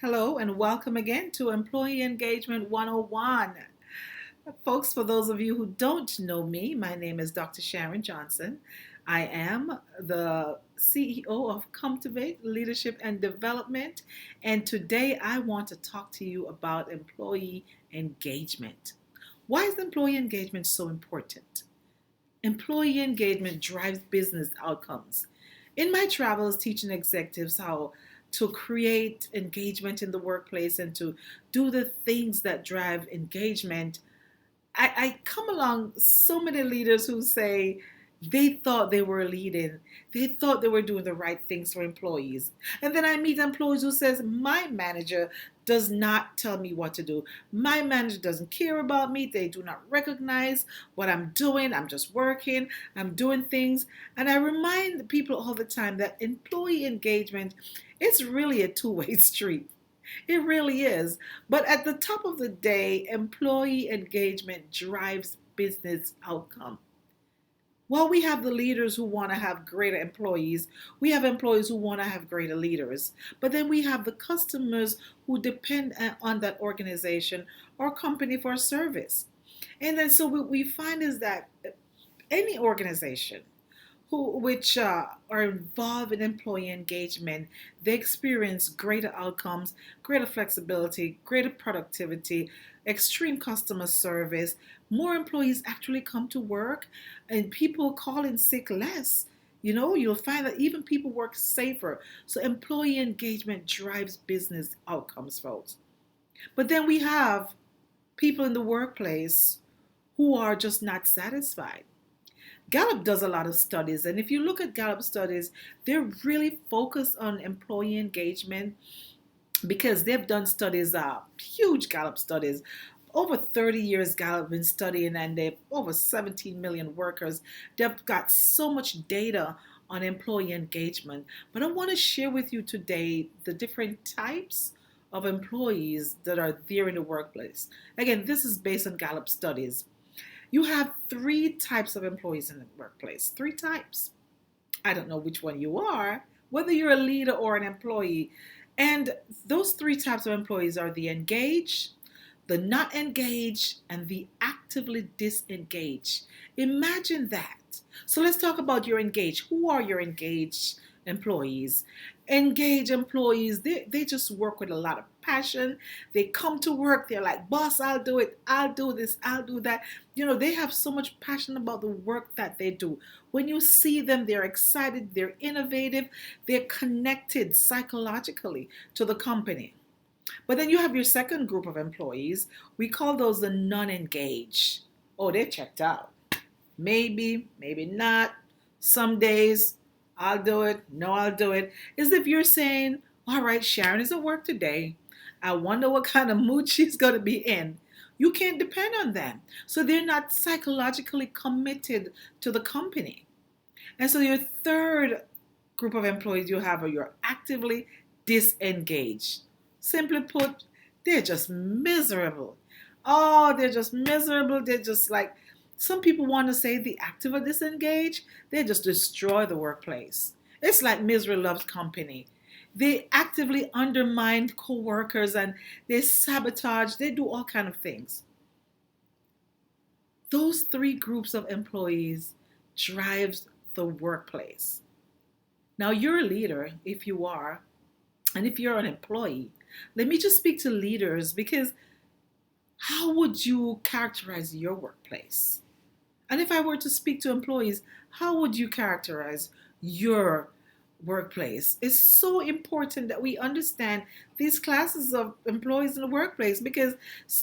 Hello and welcome again to Employee Engagement 101. Folks, for those of you who don't know me, my name is Dr. Sharon Johnson. I am the CEO of Cultivate Leadership and Development, and today I want to talk to you about employee engagement. Why is employee engagement so important? Employee engagement drives business outcomes. In my travels, teaching executives how to create engagement in the workplace and to do the things that drive engagement, I come along so many leaders who say they thought they were leading, they thought they were doing the right things for employees. And then I meet employees who says my manager does not tell me what to do. My manager doesn't care about me. They do not recognize what I'm doing. I'm just working, I'm doing things. And I remind people all the time that employee engagement is really a two-way street. It really is. But at the top of the day, employee engagement drives business outcome. While we have the leaders who want to have greater employees, we have employees who want to have greater leaders. But then we have the customers who depend on that organization or company for service. And then so what we find is that any organization which are involved in employee engagement, they experience greater outcomes, greater flexibility, greater productivity, extreme customer service. More employees actually come to work, and people call in sick less. You'll find that even people work safer. So employee engagement drives business outcomes, folks. But then we have people in the workplace who are just not satisfied. Gallup does a lot of studies, and if you look at Gallup studies, they're really focused on employee engagement because they've done studies, huge Gallup studies. Over 30 years, Gallup been studying, and they've over 17 million workers. They've got so much data on employee engagement. But I want to share with you today the different types of employees that are there in the workplace. Again, this is based on Gallup studies. You have three types of employees in the workplace. Three types. I don't know which one you are, whether you're a leader or an employee. And those three types of employees are the engaged, the not engaged, and the actively disengaged. Imagine that. So let's talk about your engaged. Who are your engaged employees? Engaged employees, they just work with a lot of passion. They come to work, they're like, boss, I'll do it, I'll do this, I'll do that. They have so much passion about the work that they do. When you see them, they're excited, they're innovative, they're connected psychologically to the company. But then you have your second group of employees. We call those the non-engaged. Oh, they're checked out. Maybe, maybe not. Some days I'll do it. No, I'll do it. As if you're saying, all right, Sharon is at work today. I wonder what kind of mood she's going to be in. You can't depend on them. So they're not psychologically committed to the company. And so your third group of employees you have are your actively disengaged. Simply put, they're just miserable. Oh, they're just miserable. They're just like, some people want to say the active or disengaged, they just destroy the workplace. It's like misery loves company. They actively undermine co-workers and they sabotage, they do all kind of things. Those three groups of employees drives the workplace. Now you're a leader if you are, and if you're an employee, let me just speak to leaders because how would you characterize your workplace? And if I were to speak to employees, how would you characterize your workplace? It's so important that we understand these classes of employees in the workplace because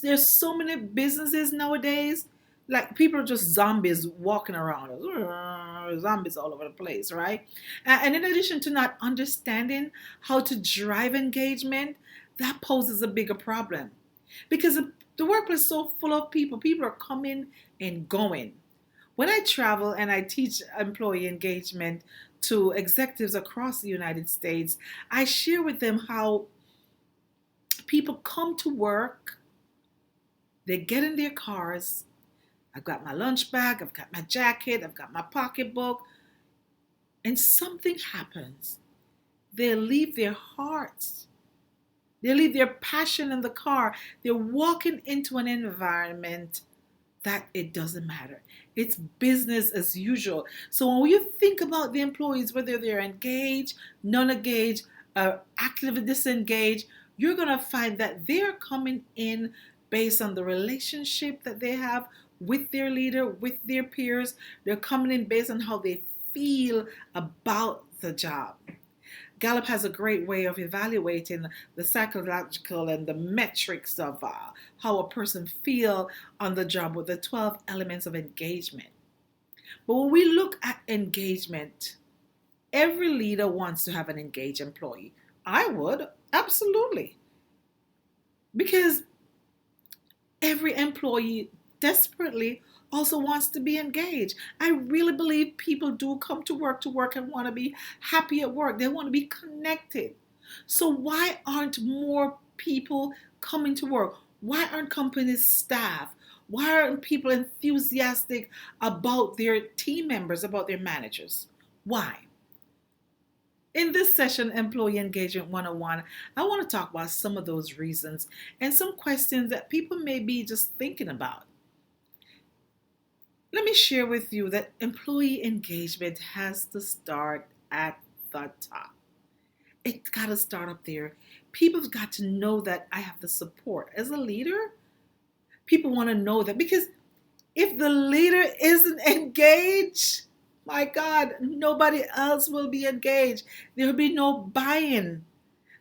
there's so many businesses nowadays. Like people are just zombies walking around, zombies all over the place, right? And in addition to not understanding how to drive engagement, that poses a bigger problem because the workplace is so full of people. People are coming and going. When I travel and I teach employee engagement to executives across the United States, I share with them how people come to work, they get in their cars. I've got my lunch bag, I've got my jacket, I've got my pocketbook, and something happens. They leave their hearts They leave their passion in the car. They're walking into an environment that it doesn't matter. It's business as usual. So when you think about the employees, whether they're engaged, non-engaged, actively disengaged, you're going to find that they're coming in based on the relationship that they have with their leader, with their peers. They're coming in based on how they feel about the job. Gallup has a great way of evaluating the psychological and the metrics of how a person feel on the job with the 12 elements of engagement. But when we look at engagement, every leader wants to have an engaged employee. I would, absolutely. Because every employee desperately also wants to be engaged. I really believe people do come to work and want to be happy at work. They want to be connected. So why aren't more people coming to work? Why aren't companies staff? Why aren't people enthusiastic about their team members, about their managers? Why? In this session, Employee Engagement 101, I want to talk about some of those reasons and some questions that people may be just thinking about. Let me share with you that employee engagement has to start at the top. It's got to start up there. People've got to know that I have the support. As a leader, people want to know that, because if the leader isn't engaged, my God, nobody else will be engaged. There will be no buy-in.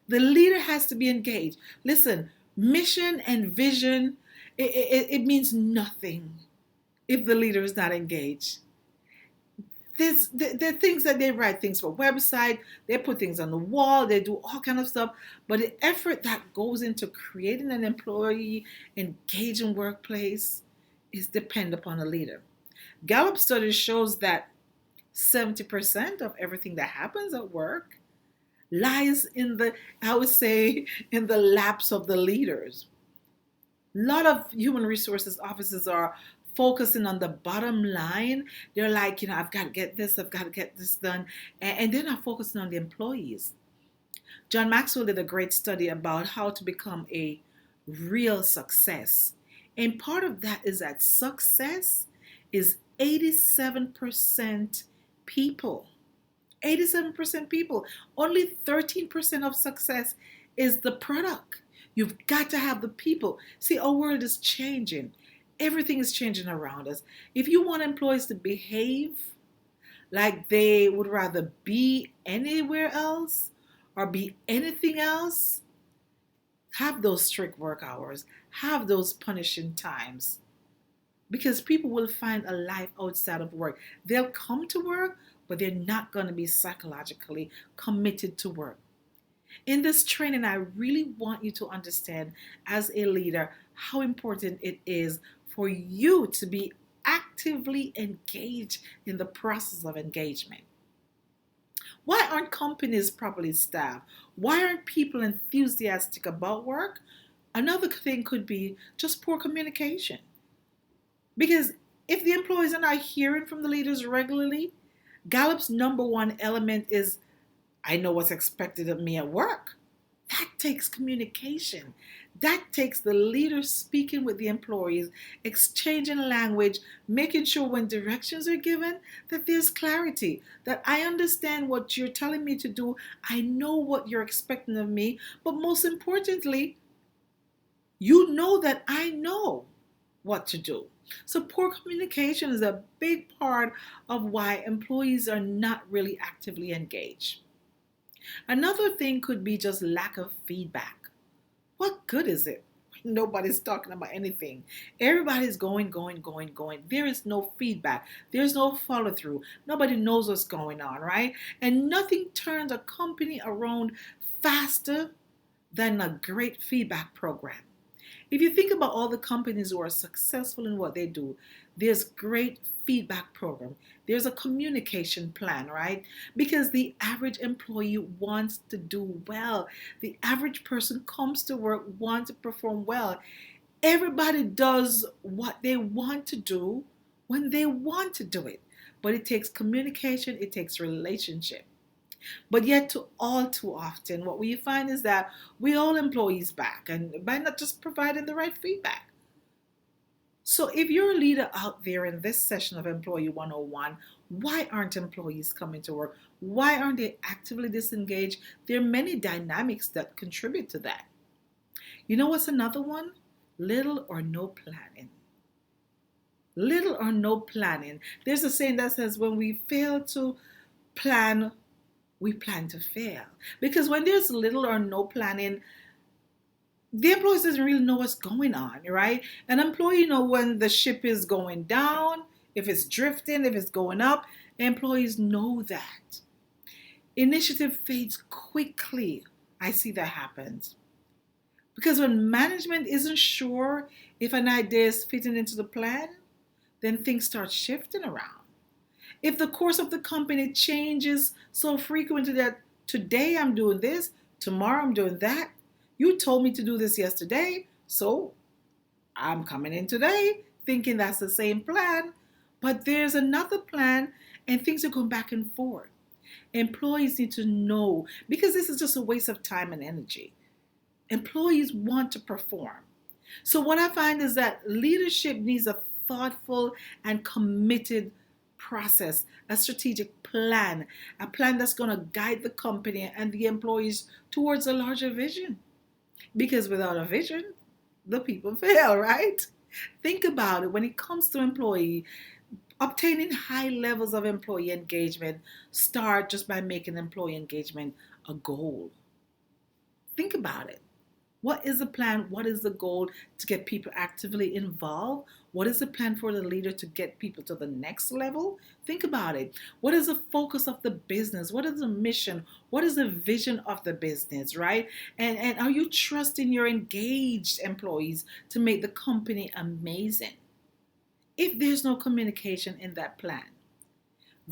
The leader has to be engaged. Listen, mission and vision, it means nothing if the leader is not engaged. There are things that they write things for website, they put things on the wall, they do all kind of stuff, but the effort that goes into creating an employee engaging workplace is dependent upon a leader. Gallup study shows that 70% of everything that happens at work lies in the, I would say, in the laps of the leaders. A lot of human resources officers are focusing on the bottom line. They're like, I've got to get this, I've got to get this done. And they're not focusing on the employees. John Maxwell did a great study about how to become a real success. And part of that is that success is 87% people. 87% people. Only 13% of success is the product. You've got to have the people. See, our world is changing. Everything is changing around us. If you want employees to behave like they would rather be anywhere else or be anything else, have those strict work hours, have those punishing times, because people will find a life outside of work. They'll come to work, but they're not going to be psychologically committed to work. In this training, I really want you to understand as a leader how important it is for you to be actively engaged in the process of engagement. Why aren't companies properly staffed? Why aren't people enthusiastic about work? Another thing could be just poor communication. Because if the employees are not hearing from the leaders regularly, Gallup's number one element is, I know what's expected of me at work. That takes communication. That takes the leader speaking with the employees, exchanging language, making sure when directions are given that there's clarity, that I understand what you're telling me to do. I know what you're expecting of me. But most importantly, you know that I know what to do. So poor communication is a big part of why employees are not really actively engaged. Another thing could be just lack of feedback. What good is it? Nobody's talking about anything. Everybody's going. There is no feedback. There's no follow through. Nobody knows what's going on, right? And nothing turns a company around faster than a great feedback program. If you think about all the companies who are successful in what they do, there's great feedback program. There's a communication plan, right? Because the average employee wants to do well. The average person comes to work, wants to perform well. Everybody does what they want to do when they want to do it. But it takes communication, it takes relationship. But yet, all too often, what we find is that we hold employees back and by not just providing the right feedback. So, if you're a leader out there in this session of Employee 101, why aren't employees coming to work? Why aren't they actively disengaged? There are many dynamics that contribute to that. You know what's another one? Little or no planning. Little or no planning. There's a saying that says when we fail to plan, we plan to fail. Because when there's little or no planning, the employees doesn't really know what's going on, right? An employee know when the ship is going down, if it's drifting, if it's going up. Employees know that. Initiative fades quickly. I see that happens. Because when management isn't sure if an idea is fitting into the plan, then things start shifting around. If the course of the company changes so frequently that today I'm doing this, tomorrow I'm doing that, you told me to do this yesterday, so I'm coming in today thinking that's the same plan, but there's another plan and things are going back and forth. Employees need to know because this is just a waste of time and energy. Employees want to perform. So, what I find is that leadership needs a thoughtful and committed process, a strategic plan, a plan that's going to guide the company and the employees towards a larger vision. Because without a vision, the people fail, right? Think about it when it comes to employee obtaining high levels of employee engagement. Start just by making employee engagement a goal. Think about it. What is the plan? What is the goal to get people actively involved? What is the plan for the leader to get people to the next level? Think about it. What is the focus of the business? What is the mission? What is the vision of the business, right? And are you trusting your engaged employees to make the company amazing? If there's no communication in that plan,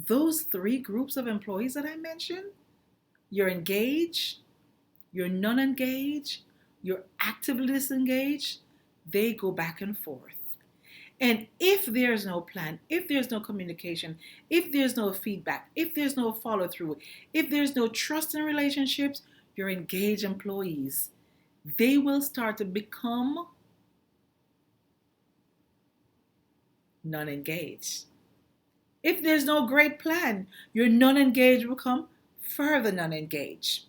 those three groups of employees that I mentioned, you're engaged, you're non-engaged, you're actively disengaged, they go back and forth. And if there's no plan, if there's no communication, if there's no feedback, if there's no follow through, if there's no trust in relationships, your engaged employees, they will start to become non-engaged. If there's no great plan, your non-engaged will become further non-engaged.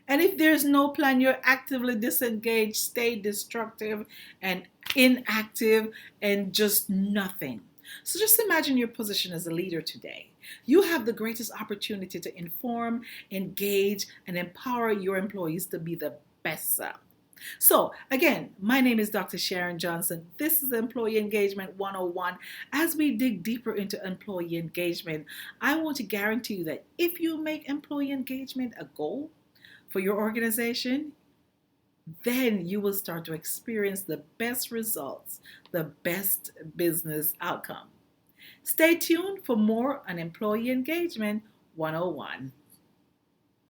And if there's no plan, you're actively disengaged, stay destructive and inactive and just nothing. So just imagine your position as a leader today. You have the greatest opportunity to inform, engage, and empower your employees to be the best self. So, again, my name is Dr. Sharon Johnson. This is Employee Engagement 101. As we dig deeper into employee engagement, I want to guarantee you that if you make employee engagement a goal, for your organization, then you will start to experience the best results, the best business outcome. Stay tuned for more on Employee Engagement 101.